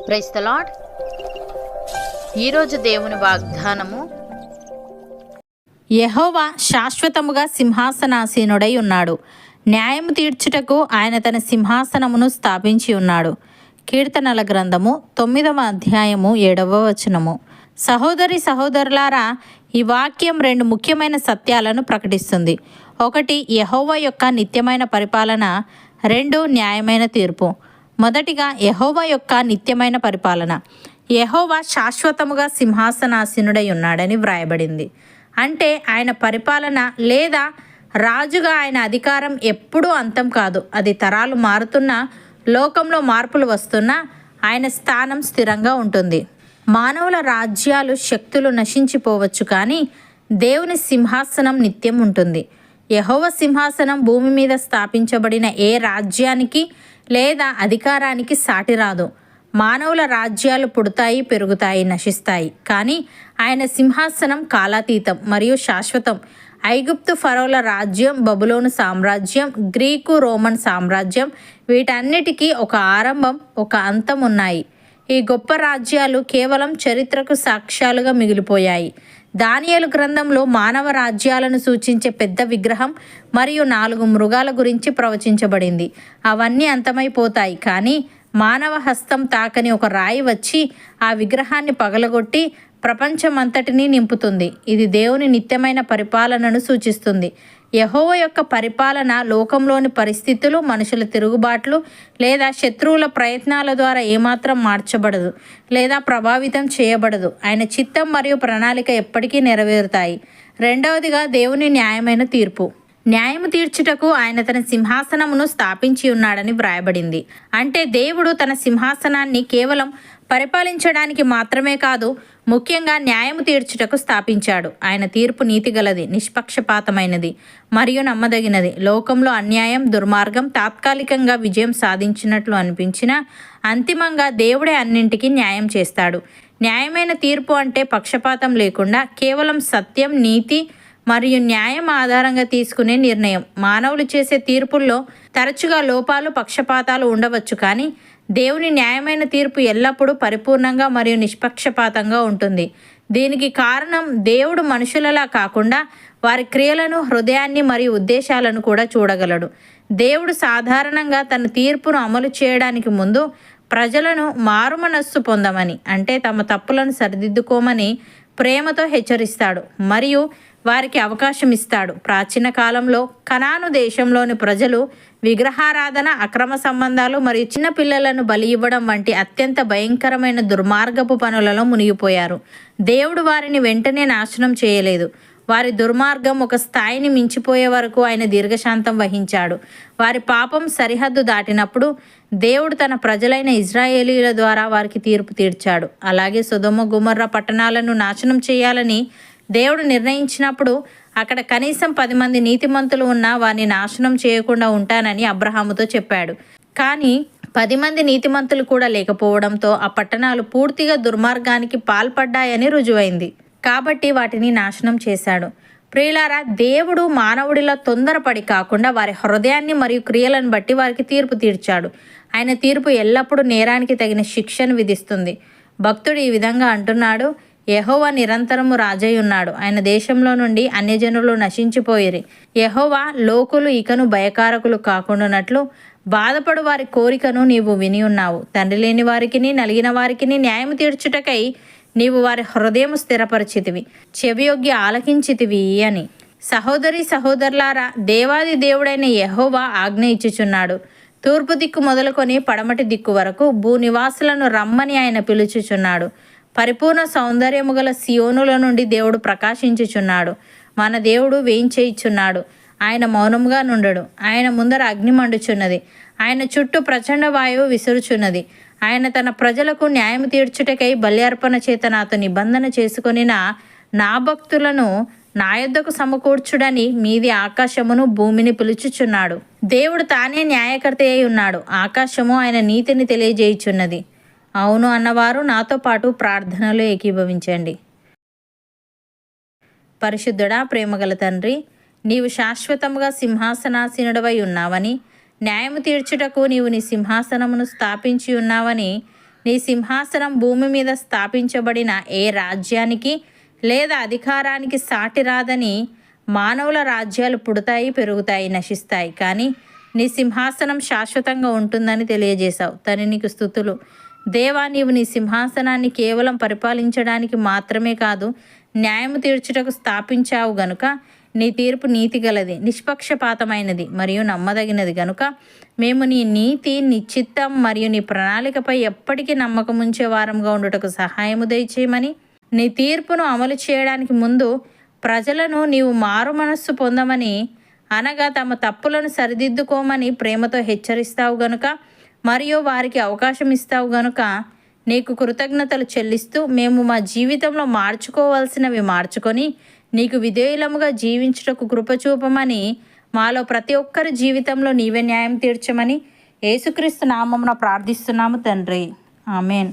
Praise the lord. ఈరోజు దేవుని వాగ్దానము, యెహోవా శాశ్వతముగా సింహాసనాసీనుడై ఉన్నాడు. న్యాయము తీర్చుటకు ఆయన తన సింహాసనమును స్థాపించి ఉన్నాడు. కీర్తనల గ్రంథము 9వ అధ్యాయము 7వ వచనము. సహోదరి సహోదరులారా, ఈ వాక్యం రెండు ముఖ్యమైన సత్యాలను ప్రకటిస్తుంది. ఒకటి, యెహోవా యొక్క నిత్యమైన పరిపాలన. రెండు, న్యాయమైన తీర్పు. మొదటిగా యెహోవా యొక్క నిత్యమైన పరిపాలన. యెహోవా శాశ్వతముగా సింహాసనాసీనుడై ఉన్నాడని వ్రాయబడింది. అంటే ఆయన పరిపాలన లేదా రాజుగా ఆయన అధికారం ఎప్పుడూ అంతం కాదు. అది తరాలు మారుతున్నా, లోకంలో మార్పులు వస్తున్నా ఆయన స్థానం స్థిరంగా ఉంటుంది. మానవుల రాజ్యాలు, శక్తులు నశించిపోవచ్చు, కానీ దేవుని సింహాసనం నిత్యం ఉంటుంది. యెహోవా సింహాసనం భూమి మీద స్థాపించబడిన ఏ రాజ్యానికి లేదా అధికారానికి సాటి రాదు. మానవుల రాజ్యాలు పుడతాయి, పెరుగుతాయి, నశిస్తాయి, కానీ ఆయన సింహాసనం కాలాతీతం మరియు శాశ్వతం. ఐగుప్తు ఫరోల రాజ్యం, బబులోను సామ్రాజ్యం, గ్రీకు రోమన్ సామ్రాజ్యం, వీటన్నిటికీ ఒక ఆరంభం, ఒక అంతం ఉన్నాయి. ఈ గొప్ప రాజ్యాలు కేవలం చరిత్రకు సాక్ష్యాలుగా మిగిలిపోయాయి. దానియేలు గ్రంథంలో మానవ రాజ్యాలను సూచించే పెద్ద విగ్రహం మరియు 4 మృగాల గురించి ప్రవచించబడింది. అవన్నీ అంతమైపోతాయి, కానీ మానవ హస్తం తాకని ఒక రాయి వచ్చి ఆ విగ్రహాన్ని పగలగొట్టి ప్రపంచమంతటినీ నింపుతుంది. ఇది దేవుని నిత్యమైన పరిపాలనను సూచిస్తుంది. యెహోవా యొక్క పరిపాలన లోకంలోని పరిస్థితులు, మనుషుల తిరుగుబాట్లు లేదా శత్రువుల ప్రయత్నాల ద్వారా ఏమాత్రం మార్చబడదు లేదా ప్రభావితం చేయబడదు. ఆయన చిత్తం మరియు ప్రణాళిక ఎప్పటికీ నెరవేరుతాయి. రెండవదిగా, దేవుని న్యాయమైన తీర్పు. న్యాయము తీర్చుటకు ఆయన తన సింహాసనమును స్థాపించి ఉన్నాడని వ్రాయబడింది. అంటే దేవుడు తన సింహాసనాన్ని కేవలం పరిపాలించడానికి మాత్రమే కాదు, ముఖ్యంగా న్యాయము తీర్చుటకు స్థాపించాడు. ఆయన తీర్పు నీతిగలది, నిష్పక్షపాతమైనది మరియు నమ్మదగినది. లోకంలో అన్యాయం, దుర్మార్గం తాత్కాలికంగా విజయం సాధించినట్లు అనిపించినా అంతిమంగా దేవుడే అన్నింటికీ న్యాయం చేస్తాడు. న్యాయమైన తీర్పు అంటే పక్షపాతం లేకుండా కేవలం సత్యం, నీతి మరియు న్యాయం ఆధారంగా తీసుకునే నిర్ణయం. మానవులు చేసే తీర్పుల్లో తరచుగా లోపాలు, పక్షపాతాలు ఉండవచ్చు, కానీ దేవుని న్యాయమైన తీర్పు ఎల్లప్పుడూ పరిపూర్ణంగా మరియు నిష్పక్షపాతంగా ఉంటుంది. దీనికి కారణం, దేవుడు మనుషులలా కాకుండా వారి క్రియలను, హృదయాన్ని మరియు ఉద్దేశాలను కూడా చూడగలడు. దేవుడు సాధారణంగా తన తీర్పును అమలు చేయడానికి ముందు ప్రజలను మారుమనస్సు పొందమని, అంటే తమ తప్పులను సరిదిద్దుకోమని ప్రేమతో హెచ్చరిస్తాడు మరియు వారికి అవకాశం ఇస్తాడు. ప్రాచీన కాలంలో కనాను దేశంలోని ప్రజలు విగ్రహారాధన, అక్రమ సంబంధాలు మరియు చిన్న పిల్లలను బలి ఇవ్వడం వంటి అత్యంత భయంకరమైన దుర్మార్గపు పనులలో మునిగిపోయారు. దేవుడు వారిని వెంటనే నాశనం చేయలేదు. వారి దుర్మార్గం ఒక స్థాయిని మించిపోయే వరకు ఆయన దీర్ఘశాంతం వహించాడు. వారి పాపం సరిహద్దు దాటినప్పుడు దేవుడు తన ప్రజలైన ఇజ్రాయేలీల ద్వారా వారికి తీర్పు తీర్చాడు. అలాగే సొదొమ, గొమొర్రా పట్టణాలను నాశనం చేయాలని దేవుడు నిర్ణయించినప్పుడు అక్కడ కనీసం 10 మంది నీతిమంతులు ఉన్నా వారిని నాశనం చేయకుండా ఉంటానని అబ్రహాముతో చెప్పాడు. కానీ 10 మంది నీతిమంతులు కూడా లేకపోవడంతో ఆ పట్టణాలు పూర్తిగా దుర్మార్గానికి పాల్పడ్డాయని రుజువైంది. కాబట్టి వాటిని నాశనం చేశాడు. ప్రియులారా, దేవుడు మానవుడిలో తొందరపడి కాకుండా వారి హృదయాన్ని మరియు క్రియలను బట్టి వారికి తీర్పు తీర్చాడు. ఆయన తీర్పు ఎల్లప్పుడూ నేరానికి తగిన శిక్షను విధిస్తుంది. భక్తుడు ఈ విధంగా అంటున్నాడు, యెహోవా నిరంతరము రాజై ఉన్నాడు. ఆయన దేశంలో నుండి అన్యజనులు నశించిపోయిరి. యెహోవా లోకులు ఇకను భయకారకులు కాకుండానట్లు బాధపడు వారి కోరికను నీవు విని ఉన్నావు. తండ్రి లేని వారికిని, నలిగిన వారికిని న్యాయం తీర్చుటకై నీవు వారి హృదయము స్థిరపరిచితివి, చెవియొగ్గి ఆలకించితివి అని. సహోదరి సహోదరులారా, దేవాది దేవుడైన యెహోవా ఆజ్ఞ ఇచ్చుచున్నాడు. తూర్పు దిక్కు మొదలుకొని పడమటి దిక్కు వరకు భూనివాసులను రమ్మని ఆయన పిలుచుచున్నాడు. పరిపూర్ణ సౌందర్యము గల సియోనుల నుండి దేవుడు ప్రకాశించుచున్నాడు. మన దేవుడు వేయించేయిచున్నాడు. ఆయన మౌనముగా నుండడు. ఆయన ముందర అగ్ని మండుచున్నది. ఆయన చుట్టూ ప్రచండ వాయువు విసురుచున్నది. ఆయన తన ప్రజలకు న్యాయం తీర్చుటకై బలి అర్పణ చేత నాతో నిబంధన చేసుకొనిన నా భక్తులను నా యొద్దకు సమకూర్చుడని మీది ఆకాశమును భూమిని పిలుచుచున్నాడు. దేవుడు తానే న్యాయకర్త అయి ఉన్నాడు. ఆకాశము ఆయన నీతిని తెలియజేయుచున్నది. అవును అన్నవారు నాతో పాటు ప్రార్థనలో ఏకీభవించండి. పరిశుద్ధుడా, ప్రేమగల తండ్రి, నీవు శాశ్వతముగా సింహాసనాసీనుడవై ఉన్నావని, న్యాయము తీర్చుటకు నీవు నీ సింహాసనమును స్థాపించి ఉన్నావని, నీ సింహాసనం భూమి మీద స్థాపించబడిన ఏ రాజ్యానికి లేదా అధికారానికి సాటి రాదని. మానవుల రాజ్యాలు పుడతాయి, పెరుగుతాయి, నశిస్తాయి, కానీ నీ సింహాసనం శాశ్వతంగా ఉంటుందని తెలియజేశావు. తని నీకు స్తుతులు. దేవా, నీవు నీ సింహాసనాన్ని కేవలం పరిపాలించడానికి మాత్రమే కాదు, న్యాయము తీర్చుటకు స్థాపించావు గనుక నీ తీర్పు నీతిగలది, నిష్పక్షపాతమైనది మరియు నమ్మదగినది గనుక మేము నీ నీతి, నీ చిత్తం మరియు నీ ప్రణాళికపై ఎప్పటికీ నమ్మకం ఉంచే వారంగా ఉండుటకు సహాయము దయచేయమని, నీ తీర్పును అమలు చేయడానికి ముందు ప్రజలను నీవు మారు మనస్సు పొందమని, అనగా తమ తప్పులను సరిదిద్దుకోమని ప్రేమతో హెచ్చరిస్తావు గనుక మరియు వారికి అవకాశం ఇస్తావు గనుక నీకు కృతజ్ఞతలు చెల్లిస్తూ మేము మా జీవితంలో మార్చుకోవాల్సినవి మార్చుకొని నీకు విధేయులముగా జీవించుటకు కృపచూపమని, మాలో ప్రతి ఒక్కరి జీవితంలో నీవే న్యాయం తీర్చమని యేసుక్రీస్తు నామమున ప్రార్థిస్తున్నాము తండ్రి. ఆమెన్.